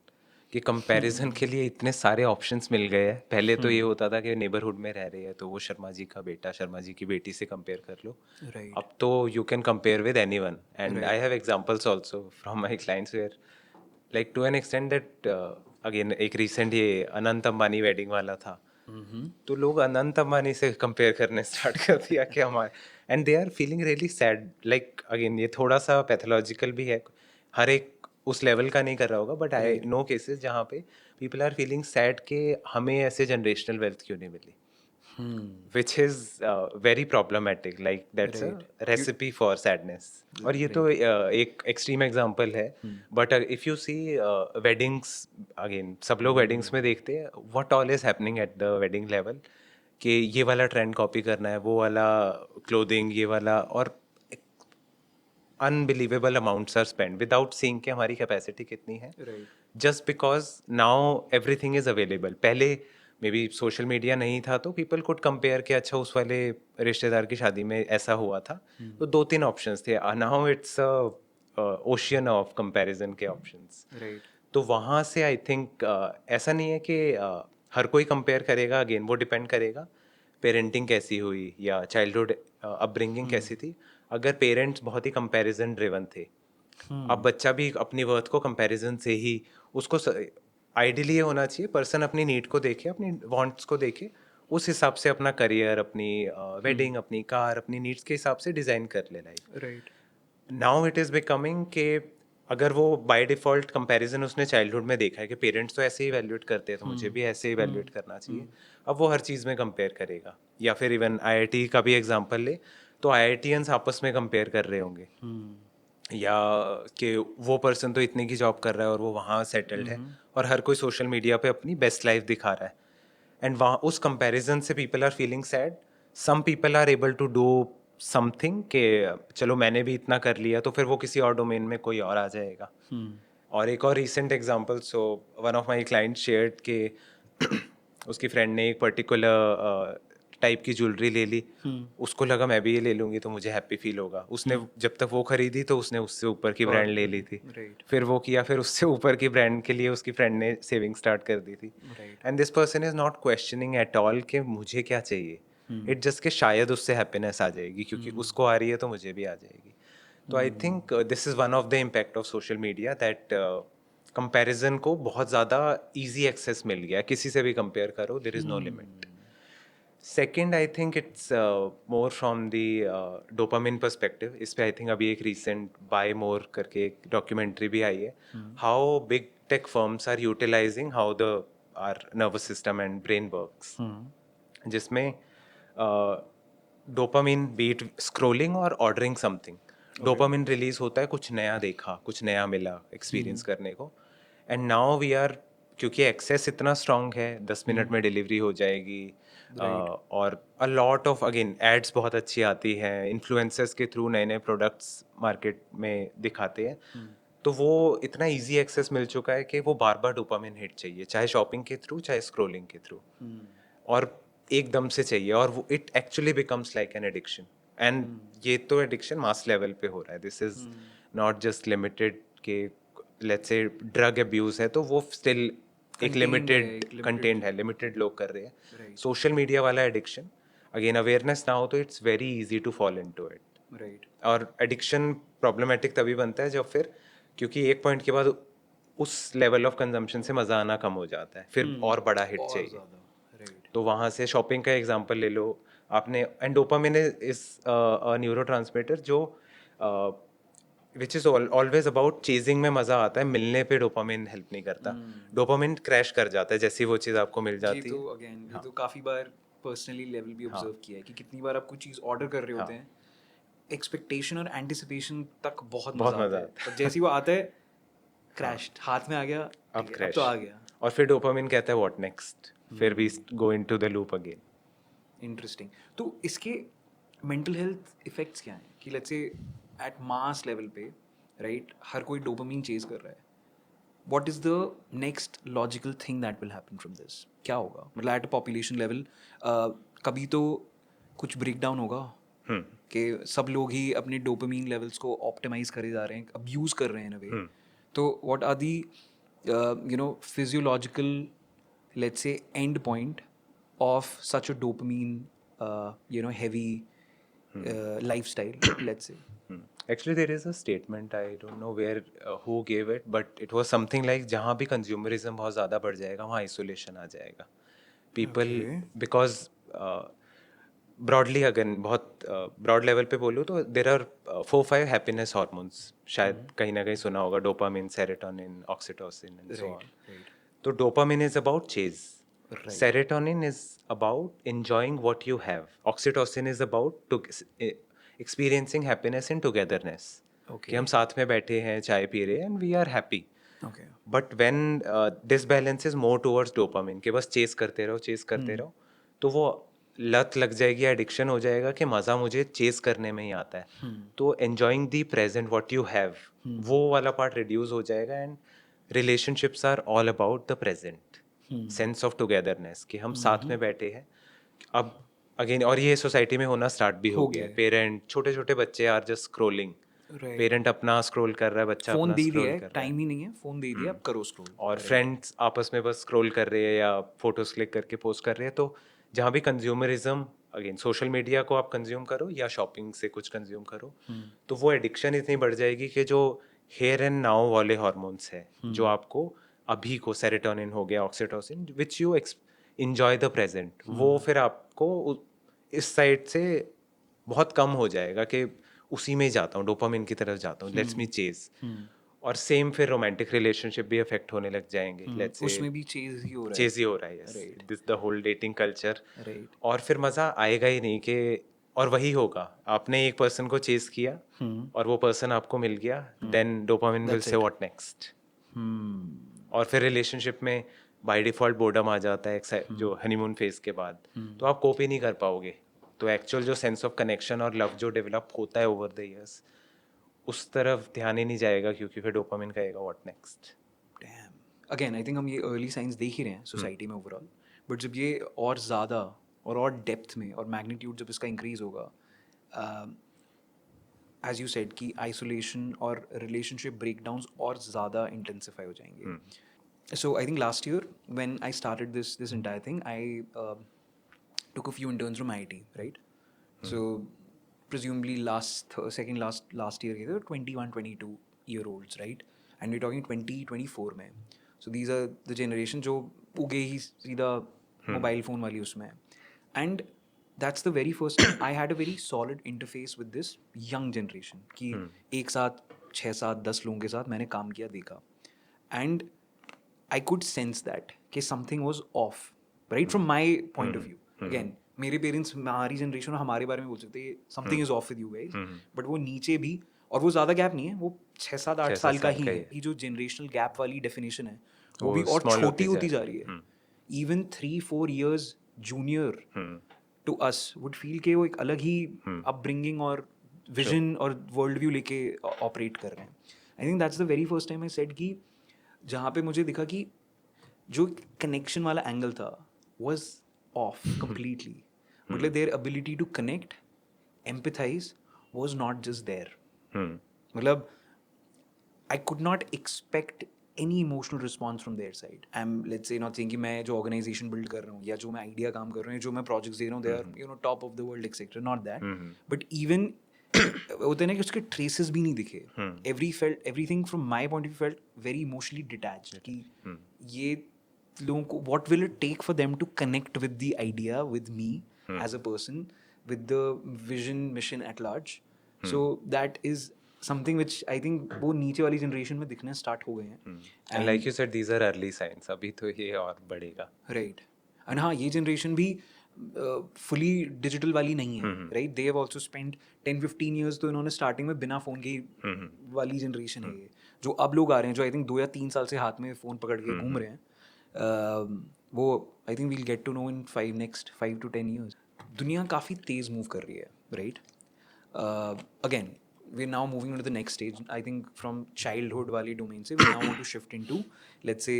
कि comparison के लिए इतने सारे ऑप्शंस मिल गए हैं। पहले तो ये होता था कि नेबरहुड में रह रही है तो वो शर्मा जी का बेटा, शर्मा जी की बेटी से कंपेयर कर लो। Right. अब तो you can compare with anyone, and I have examples also from my clients where like to an extent that again एक रिसेंट ये अनंत अंबानी वेडिंग वाला था, तो लोग अनंत अंबानी से कंपेयर करने स्टार्ट कर दिया कि हमारे, and they are feeling really sad. Like again ये थोड़ा सा पैथोलॉजिकल भी है, हर एक उस लेवल का नहीं कर रहा होगा, बट आई नो केसेस जहाँ पे पीपल आर फीलिंग सैड कि हमें ऐसे जनरेशनल वेल्थ क्यों नहीं मिली, which is very problematic, like that's a recipe for sadness. और ये तो एक एक्सट्रीम एग्जांपल है, but if you see weddings, again सब लोग वेडिंग्स में देखते हैं what all is happening at the wedding level, कि ये वाला ट्रेंड कॉपी करना है, वो वाला क्लोथिंग, ये वाला, और unbelievable amounts are spend without seeing कि हमारी कैपेसिटी कितनी है, just because now everything is available. पहले मे बी सोशल मीडिया नहीं था तो पीपल कुड कंपेयर कि अच्छा उस वाले रिश्तेदार की शादी में ऐसा हुआ था, तो 2-3 ऑप्शंस थे। Now it's ocean of comparison के ऑप्शंस। तो वहाँ से आई थिंक ऐसा नहीं है कि हर कोई कंपेयर करेगा, अगेन वो डिपेंड करेगा पेरेंटिंग कैसी हुई या चाइल्डहुड अपब्रिंगिंग कैसी थी। अगर पेरेंट्स बहुत ही कंपैरिजन ड्रिवन थे, अब बच्चा भी अपनी वर्थ को कंपैरिजन से ही उसको आइडियली ये होना चाहिए, पर्सन अपनी नीड को देखे, अपनी वांट्स को देखे, उस हिसाब से अपना करियर, अपनी वेडिंग, अपनी कार, अपनी नीड्स के हिसाब से डिज़ाइन कर ले life. Right. Now it is becoming के अगर वो बाय डिफ़ॉल्ट कंपैरिजन उसने चाइल्डहुड में देखा है कि पेरेंट्स तो ऐसे ही वैल्यूएट करते हैं तो मुझे भी ऐसे ही वैल्यूएट करना चाहिए, अब वो हर चीज़ में कंपेयर करेगा। या फिर इवन आईआईटी का भी एग्जांपल ले तो आईआईटीएंस आपस में कंपेयर कर रहे होंगे, या कि वो पर्सन तो इतने की जॉब कर रहा है और वो वहाँ सेटल्ड है, और हर कोई सोशल मीडिया पे अपनी बेस्ट लाइफ दिखा रहा है, एंड वहाँ उस कंपैरिजन से people are feeling sad. Some people are able to do something कि चलो मैंने भी इतना कर लिया तो फिर वो किसी और डोमेन में कोई और आ जाएगा। और एक और recent example, so one of my client shared के उसकी फ्रेंड ने एक पर्टिकुलर टाइप की ज्वेलरी ले ली, उसको लगा मैं भी ये ले लूंगी तो मुझे हैप्पी फील होगा। उसने जब तक वो खरीदी तो उसने उससे ऊपर की ब्रांड ले ली थी, Right. फिर वो किया, फिर उससे ऊपर की ब्रांड के लिए उसकी फ्रेंड ने सेविंग स्टार्ट कर दी थी। Right. And this person is not questioning at all कि मुझे क्या चाहिए, इट जस्ट कि शायद उससे हैप्पीनेस आ जाएगी क्योंकि उसको आ रही है तो मुझे भी आ जाएगी। तो I think this is one of the impact of social media, that comparison को बहुत ज़्यादा इजी एक्सेस मिल गया, किसी से भी कंपेयर करो, there is no limit. Second, I think it's more from the dopamine perspective. इस पे आई थिंक अभी एक रिसेंट बाय मोर करके एक डॉक्यूमेंट्री भी आई है, how big tech firms are utilising how the our nervous system and brain works, जिसमें डोपामिन बीट स्क्रोलिंग और ऑर्डरिंग समथिंग, डोपामिन रिलीज होता है, कुछ नया देखा, कुछ नया मिला एक्सपीरियंस करने को, एंड नाउ वी आर, क्योंकि एक्सेस इतना स्ट्रांग है, 10 मिनट में डिलीवरी हो जाएगी, और a lot of again ads बहुत अच्छी आती हैं, इन्फ्लुएंसर्स के थ्रू नए नए प्रोडक्ट्स मार्केट में दिखाते हैं, तो वो इतना इजी एक्सेस मिल चुका है कि वो बार बार डोपामिन हिट चाहिए, चाहे शॉपिंग के थ्रू चाहे स्क्रोलिंग के थ्रू, और एकदम से चाहिए, और वो it actually becomes like an addiction. And ये तो एडिक्शन मास लेवल पे हो रहा है, this is not just limited के लेट्स से ड्रग अब्यूज है तो वो स्टिल एक लिमिटेड कंटेंट है, लिमिटेड लोग कर रहे हैं। सोशल मीडिया वाला एडिक्शन, अगेन अवेयरनेस ना हो तो it's very easy to fall into it. Right. और एडिक्शन प्रॉब्लमेटिक तभी बनता है जब फिर, क्योंकि एक पॉइंट के बाद उस लेवल ऑफ कंजम्पशन से मज़ा आना कम हो जाता है, फिर और बड़ा हिट चाहिए। राइट। तो वहाँ से शॉपिंग का एग्जांपल ले लो आपने, and dopamine is a neurotransmitter जो which is always about chasing में मज़ा आता है, मिलने पे डोपामिन हेल्प नहीं करता, डोपामिन क्रैश कर जाता है जैसी वो चीज़ आपको मिल ये जाती तो है। अगेन ये तो काफ़ी बार पर्सनली लेवल भी ऑब्जर्व किया है कि कितनी बार आप कुछ चीज़ ऑर्डर कर रहे होते हैं, एक्सपेक्टेशन और एंटिसिपेशन तक बहुत बहुत मज़ा मज़ा आता है, आता और जैसे ही वो आता है क्रैश्ड हाथ में आ गया, अब ठीक है, अब क्रैश, तो आ गया। और फिर डोपामिन कहता है व्हाट नेक्स्ट, फिर we go into the loop again. Interesting. तो इसके मेंटल हेल्थ इफेक्ट्स क्या हैं कि let's say at mass level पे, राइट, हर कोई डोपामिन चेज कर रहा है, what is the next logical thing that will happen from this? क्या होगा मतलब एट अ पॉपुलेशन लेवल? कभी तो कुछ ब्रेक डाउन होगा कि सब लोग ही अपने डोपामिन लेवल्स को ऑप्टिमाइज करे जा रहे हैं, अब्यूज कर रहे हैं इन अ वे। तो what are the physiological, let's say, end point of such a dopamine heavy lifestyle, let's say? Actually, there is a statement, I don't know where who gave it, but it was something like जहाँ भी consumerism बहुत ज़्यादा बढ़ जाएगा वहाँ isolation आ जाएगा। People because broadly अगर बहुत ब्रॉड लेवल पे बोलूँ तो देर आर 4-5 हैप्पीनेस हार्मोन्स, शायद कहीं ना कहीं सुना होगा, dopamine, serotonin, oxytocin and so on. तो dopamine is about chase, serotonin is about enjoying what you have, oxytocin is about to experiencing happiness in togetherness, कि हम साथ में बैठे हैं, चाय पी रहे हैं and we are happy. Okay. But when this balance is more towards dopamine कि बस चेस करते रहो, चेस करते रहो, तो वो लत लग जाएगी, एडिक्शन हो जाएगा कि मज़ा मुझे चेस करने में ही आता है। तो enjoying the present what you have, वो वाला पार्ट रिड्यूस हो जाएगा, and relationships are all about the present, sense of togetherness कि हम साथ में बैठे हैं। अब अगेन, और ये सोसाइटी में होना स्टार्ट भी हो गया है, पेरेंट, छोटे छोटे बच्चे आर जस्ट स्क्रोलिंग, पेरेंट अपना स्क्रोल कर रहा है, बच्चा फोन अपना दे स्क्रोल दिया कर है, रहा है, टाइम ही नहीं है, फोन दे दिया, अब करो स्क्रॉल। और फ्रेंड्स आपस में बस स्क्रॉल कर रहे हैं या फोटोज क्लिक करके पोस्ट कर रहे हैं। तो जहाँ भी कंज्यूमरिज्म, अगेन सोशल मीडिया को आप कंज्यूम करो या शॉपिंग से कुछ कंज्यूम करो, तो वो एडिक्शन इतनी बढ़ जाएगी कि जो हेयर एंड नाउ वाले हॉर्मोन्स है जो आपको अभी को सेरोटोनिन हो गया, oxytocin, which you enjoy the present, वो फिर आपको इस साइड से बहुत कम हो जाएगा कि उसी में ही जाता हूँ, डोपामिन की तरफ जाता हूँ, लेट्स मी चेज। और सेम फिर रोमांटिक रिलेशनशिप भी अफेक्ट होने लग जाएंगे, लेट्स से उसमें भी चेज ही हो रहा है। चेज ही हो रहा है, yes, Right. This the whole dating culture. Right. और फिर मज़ा आएगा ही नहीं कि, और वही होगा, आपने एक पर्सन को चेज किया और वो पर्सन आपको मिल गया, देन डोपामिन विल That's से it. What next. और फिर रिलेशनशिप में बाय डिफॉल्ट बोर्डम आ जाता है जो हनीमून फेज के बाद, तो आप कोप ही नहीं कर पाओगे। तो एक्चुअल जो सेंस ऑफ कनेक्शन और लव जो डेवलप होता है ओवर द इयर्स, उस तरफ ध्यान ही नहीं जाएगा, क्योंकि फिर डोपामिन कहेगा what next. Damn. Again, I think हम ये अर्ली साइंस देख ही रहे हैं सोसाइटी में ओवरऑल, बट जब ये और ज़्यादा और डेप्थ में और मैग्नीट्यूड जब इसका इंक्रीज होगा, एज यू सेड कि आइसोलेशन और रिलेशनशिप ब्रेकडाउन्स और ज़्यादा इंटेंसिफाई हो जाएंगे। So I think last year when I started this entire thing, I took a few interns from IIT, right? So presumably second last year they were 21, 22 year olds, right? And we're talking 2024 में. So these are the generation जो उगे ही सीधा mobile phone वाली उसमें. And that's the very first time I had a very solid interface with this young generation कि एक साथ 6, 7, 10 लोगों के साथ मैंने काम किया, देखा. And I could sense that कि something was off, right? From my point of view. Again, मेरे पेरेंट्स हमारी जनरेशन और हमारे बारे में बोल सकते हैं something is of with you guys, but वो नीचे भी, और वो ज़्यादा गैप नहीं है, वो 6, 7, 8 साल का ही है. ये जो जनरेशनल गैप वाली डेफिनेशन है वो भी और छोटी होती जा रही है. Even 3-4 years junior to us would feel के वो एक अलग ही अपब्रिंगिंग और विजन और वर्ल्ड व्यू लेके ऑपरेट कर रहे हैं. I think that's the very first time I said कि जहाँ पे मुझे दिखा कि जो कनेक्शन वाला एंगल था was off completely. मतलब their ability to connect, empathize was not just there. मतलब I could not expect any emotional response from their side. I'm, let's say, not saying कि मैं जो organization build कर रहा हूँ या जो मैं idea काम कर रहा हूँ, जो मैं projects दे रहा हूँ, they are, you know, top of the world, etc. Not that. But even होते हैं ना कि उसके traces भी नहीं दिखे. Everything from my point of view felt very emotionally detached. कि ये लोगों को, what will it take for them to connect with the idea, with me as a person, with the vision, mission at large. So that is something which I think वो नीचे वाली generation में दिखने start हो गए हैं. And like you said, these are early signs, अभी तो ये और बढ़ेगा. Right. And हाँ, ये generation भी fully digital वाली नहीं है, right? They have also spent 10-15 years, तो इन्होंने starting में बिना phone के वाली generation है ये. जो अब लोग आ रहे हैं, जो I think 2 या 3 साल से हाथ में phone पकड़ के घूम रहे हैं, वो I think we'll get to know in next 5 to 10 years. दुनिया काफ़ी तेज़ मूव कर रही है, right? Again we are now moving to the next stage. I think from childhood वाली डोमेन से we now want to shift into, let's say,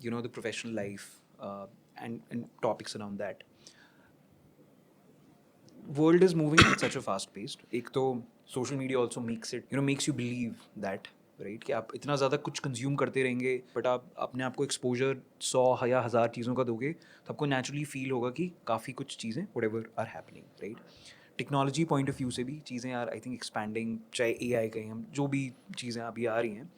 you know, the professional life and topics around that. World is moving at such a fast pace. एक तो social media also makes it, you know, makes you believe that, right, कि आप इतना ज़्यादा कुछ consume करते रहेंगे, but आप अपने आप को एक्सपोजर 100 या 1000 चीज़ों का दोगे तो आपको नेचुरली फील होगा कि काफ़ी कुछ चीज़ें whatever are happening, right? Technology point of view से भी चीज़ें आर, आई थिंक, एक्सपैंडिंग. चाहे AI कहें हम, जो भी चीज़ें अभी आ रही हैं,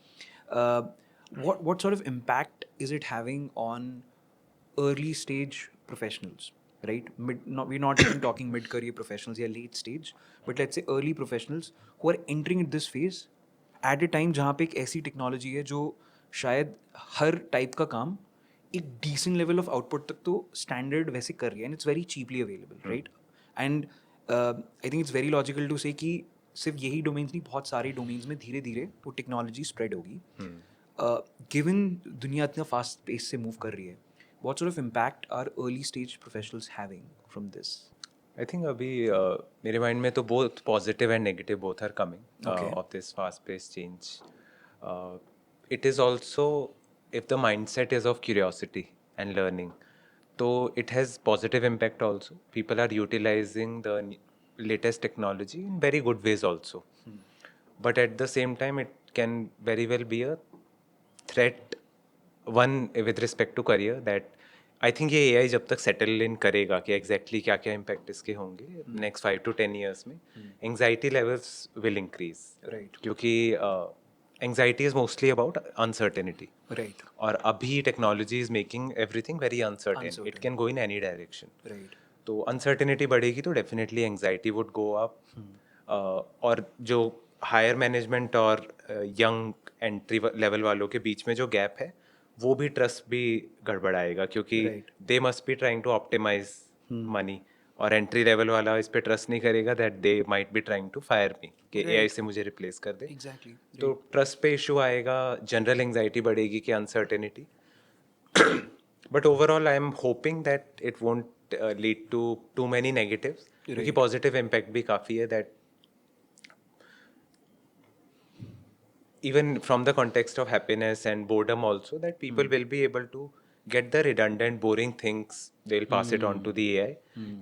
what sort of impact is it having on early stage professionals, right? We're not even talking mid-career professionals या late stage, but let's say early professionals who are entering at this phase at a time जहाँ पे एक ऐसी technology है जो शायद हर type का काम एक डिसेंट लेवल ऑफ आउटपुट तक तो स्टैंडर्ड वैसे कर रही है, and it's very cheaply available, right? And I think it's very logical to से कि सिर्फ यही डोमेन्स नहीं, बहुत सारे डोमेन्स में धीरे धीरे वो टेक्नोलॉजी स्प्रेड होगी. गिवन दुनिया इतना फास्ट पेस से मूव कर रही है, what sort of impact are early stage professionals having from this? I think अभी मेरे माइंड में तो both positive and negative both are coming of this fast-paced change. It is also, if the mindset is of curiosity and learning, so it has positive impact also. People are utilizing the latest technology in very good ways also. But at the same time, it can very well be a threat, one with respect to career, that I think ये AI जब तक settle in करेगा कि exactly क्या क्या impact इसके होंगे next 5 to 10 years में, anxiety levels will increase, right? क्योंकि anxiety is mostly about uncertainty. Right. और अभी technology is making everything very uncertain. It Uncertain. Can go in any direction. Right. तो अनसर्टेनिटी बढ़ेगी तो definitely anxiety would go up. और जो higher management और young entry level वालों के बीच में जो गैप है वो भी ट्रस्ट भी गड़बड़ाएगा, क्योंकि Right. They must be trying to optimise money. और एंट्री लेवल वाला इस पे ट्रस्ट नहीं करेगा that they might be trying to fire me कि एआई से मुझे रिप्लेस कर दे. Exactly. तो ट्रस्ट पे इशू आएगा, जनरल एंग्जाइटी बढ़ेगी कि uncertainty. But overall I am hoping that it won't lead to to many negatives, क्योंकि पॉजिटिव इम्पैक्ट भी काफ़ी है. That even from the context of happiness and boredom also, that people will be able to get the redundant boring things, they'll pass it on to the AI,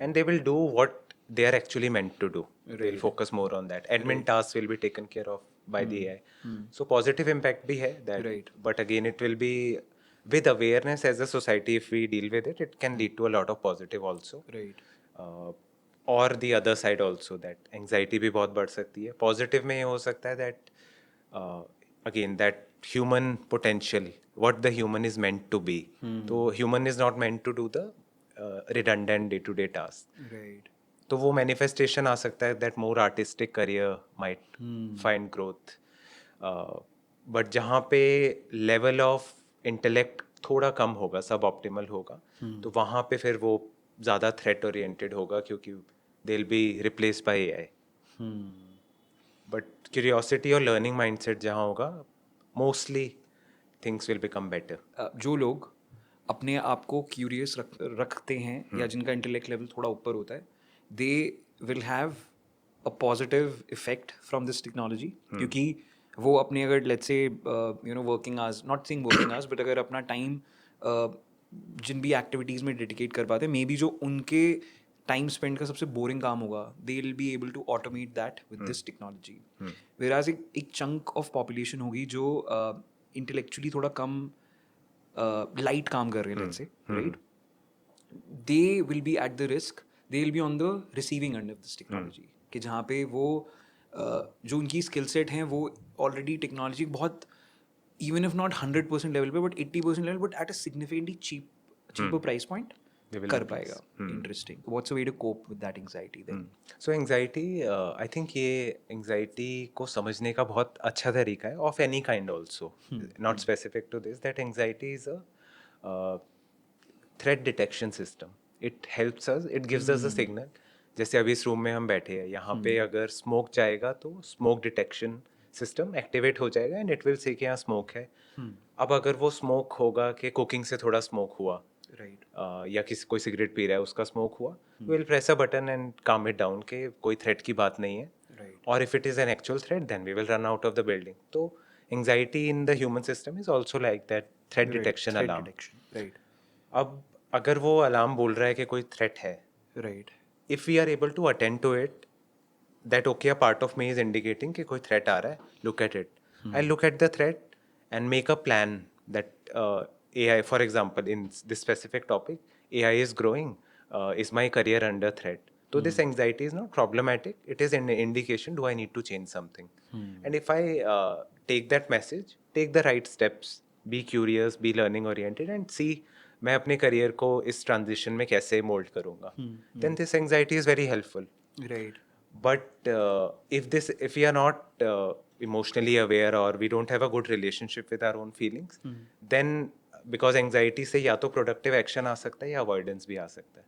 and they will do what they are actually meant to do. They'll focus more on that. Admin tasks will be taken care of by the AI. So positive impact bhi hai that. Right. But again, it will be with awareness as a society. If we deal with it, it can lead to a lot of positive also. Right. और the other side also that anxiety भी बहुत बढ़ सकती है. Positive में ये हो सकता है that again that human potential, what the human is meant to be. तो human is not meant to do the redundant day to day task. Right. तो वो मैनिफेस्टेशन आ सकता है that more artistic career might find growth. But जहाँ पे level of intellect थोड़ा कम होगा, सब ऑप्टिमल होगा, तो वहाँ पे फिर वो ज़्यादा थ्रेट ओरिएंटेड होगा, क्योंकि दे will be replace by AI. But curiosity और लर्निंग माइंडसेट जहाँ होगा, mostly things will become better. जो लोग अपने आप को क्यूरियस रखते हैं या जिनका इंटेलेक्ट लेवल थोड़ा ऊपर होता है, they will have a positive effect from this technology. क्योंकि वो अपने अगर लेट्स से working hours, not saying working hours, but अगर अपना टाइम जिन भी एक्टिविटीज़ में डेडिकेट कर पाते हैं, मे बी जो उनके टाइम स्पेंड का सबसे बोरिंग काम होगा, they will be able to automate that with this technology. Whereas एक चंक ऑफ पॉपुलेशन होगी जो इंटेलेक्चुअली थोड़ा कम लाइट काम कर रहे हैं, let's say, right, they will B at the risk, they will be on the receiving end of this technology. कि जहाँ पे वो जो उनकी स्किल सेट हैं वो ऑलरेडी टेक्नोलॉजी बहुत, इवन इफ नॉट 100% लेवल पे, but 80% level, but at a significantly cheaper price point कर पाएगा. Interesting. What's a way to cope with that anxiety then? So anxiety, I think ये anxiety को समझने का बहुत अच्छा तरीका है, of any kind also, not specific to this, that anxiety is a threat detection system. It helps us, it gives us a signal. जैसे अभी इस रूम में हम बैठे हैं, यहाँ पे अगर स्मोक जाएगा तो स्मोक डिटेक्शन सिस्टम एक्टिवेट हो जाएगा एंड इट विल से कि यहाँ स्मोक है. अब अगर वो स्मोक होगा कि कुकिंग से थोड़ा स्मोक हुआ, राइट, या किसी कोई सिगरेट पी रहा है उसका स्मोक हुआ, will press a button and calm it down कि कोई थ्रेट की बात नहीं है. राइट, और if it is an actual threat then we will run out of the building. तो anxiety in the human system is also like that threat detection alarm. Right, अब अगर वो अलार्म बोल रहा है कि कोई थ्रेट है, right, if we are able to attend to it, that okay, a part of me is indicating कि कोई threat आ रहा है, look at it. I'll look at the threat and make a plan that AI, for example, in this specific topic, AI is growing, is my career under threat? So this anxiety is not problematic, it is an indication, do I need to change something? And if I take that message, take the right steps, be curious, be learning oriented and see मैं अपने career को इस transition में कैसे mould करूँगा, then this anxiety is very helpful. Right, But if we are not emotionally aware or we don't have a good relationship with our own feelings, then because anxiety से या तो productive action आ सकता है या avoidance भी आ सकता है.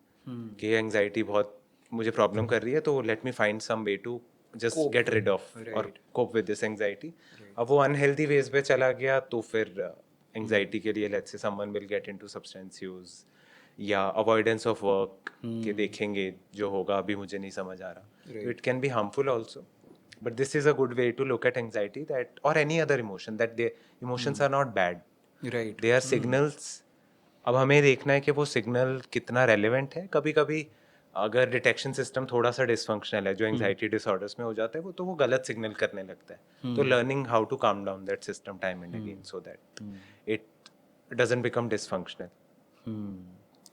कि anxiety बहुत मुझे प्रॉब्लम कर रही है तो let me find some way to just get rid of or cope with this anxiety. अब वो unhealthy ways पे चला गया तो फिर एंग्जाइटी के लिए let's say someone will get into substance use या अवॉइडेंस ऑफ वर्क के देखेंगे जो होगा अभी मुझे नहीं समझ आ रहा. It can be harmful also, but this is a good way to look at anxiety that और any other emotion that they emotions are not bad, right, they are signals. अब हमें देखना है कि वो सिग्नल कितना रेलिवेंट है. कभी कभी अगर डिटेक्शन सिस्टम थोड़ा सा डिसफंक्शनल है, जो एंग्जाइटी डिसऑर्डर्स में हो जाता है, वो तो वो गलत सिग्नल करने लगता है. तो learning how to calm down that system time and again so that it doesn't become dysfunctional.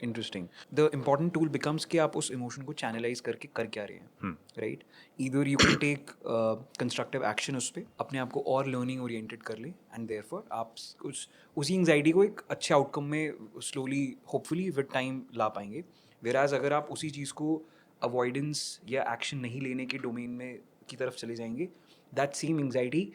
Interesting. The important tool becomes कि आप उस इमोशन को चैनलाइज करके कर क्या रहे हैं, right? Either you can take constructive action उस पर, अपने आप को और लर्निंग ओरिएंटेड कर लें, एंड देयरफॉर आप उसी एंग्जाइटी को एक अच्छे आउटकम में स्लोली होपफुली विद टाइम ला पाएंगे. वेराज अगर आप उसी चीज़ को अवॉइडेंस या एक्शन नहीं लेने के डोमेन में की तरफ चले जाएंगे, that same anxiety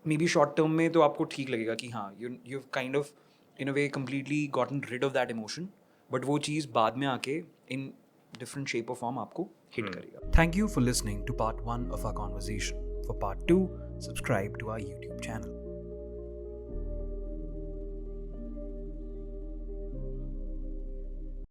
may be short term में तो आपको ठीक लगेगा कि हाँ you kind of in a way completely gotten rid of that emotion, but वो चीज़ बाद में आके इन डिफरेंट शेप और फॉर्म आपको हिट करेगा. Thank you for listening to part 1 of our conversation. For part 2, subscribe to our YouTube channel.